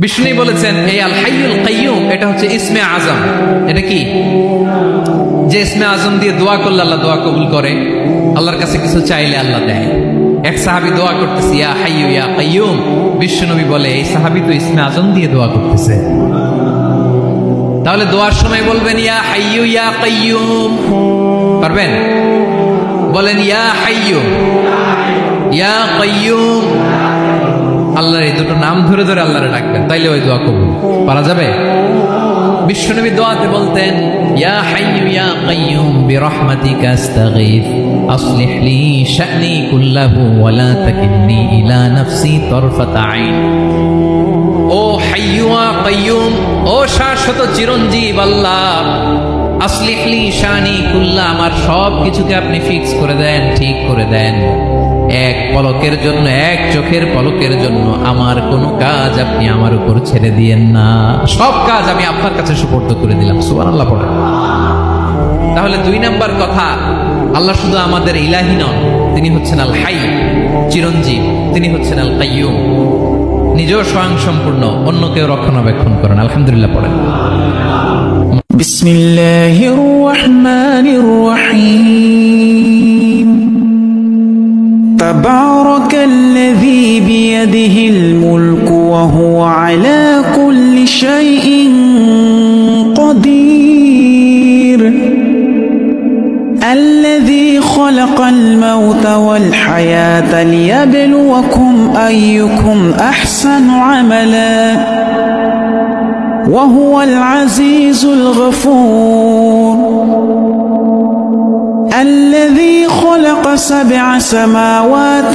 বিষ্ণু বলেছেন এই আল হাইয়ুল কাইয়ুম এটা হচ্ছে ইসমে আজম। এটা কি? যে ইসমে আজম দিয়ে দোয়া করলে আল্লাহ দোয়া কবুল করে, আল্লাহর কাছে কিছু চাইলে আল্লাহ দেয়। এক সাহাবী দোয়া করতেছে ইয়া হাইয়ু ইয়া কাইয়ুম, বিশ্ব নবী বলে এই সাহাবী তো ইসমে আজম দিয়ে দোয়া করতেছে। তাহলে দোয়ার সময় বলবেন ইয়া হাইয়ু ইয়া কাইয়ুম, পারবেন? বলেন ইয়া হাইয়ু ইয়া কাইয়ুম। আল্লাহর এই দুটো নাম ধরে ধরে আল্লাহরে ডাকবেন, তাইলে ওই দোয়া কবুল। পারা যাবে? বিশ্বনবী দোয়াতে বলতেন ইয়া হাইয়ু ইয়া কাইয়ুম বিরহমাতিকা আস্তাগীথ আসলিহ লি শা'নি কুল্লাহু ওয়া লা তাকিলনি ইলা নাফসি তারফাতা আইন। ও হাইয়ু ওয়া কাইয়ুম, ও শাশ্বত চিরঞ্জীব আল্লাহ, আসলিহ লি শা'নি কুল্লাহ, আমার সব কিছুকে আপনি ফিক্স করে দেন, ঠিক করে দেন। এক পলকের জন্য, এক চোখের পলকের জন্য আমার কোনো কাজ আপনি আমার উপর ছেড়ে দিয়েন না, সব কাজ আমি আপনার কাছে সুপর্দ করে দিলাম। সুবহানাল্লাহ পড়ে। তাহলে 2 নাম্বার কথা, আল্লাহ শুধু আমাদের ইলাহি নন, তিনি হচ্ছেন আল হাই, চিরঞ্জীব, তিনি হচ্ছেন আল কাইয়ুম, নিজেও স্বয়ং সম্পূর্ণ, অন্যকেও রক্ষণাবেক্ষণ করেন। আলহামদুলিল্লাহ পড়েন। বিসমিল্লাহির রহমানির রহিম। تبارك الذي بيده الملك وهو على كل شيء قدير الذي خلق الموت والحياة ليبلوكم أيكم أحسن عملا وهو العزيز الغفور الذي خلق 7 سماوات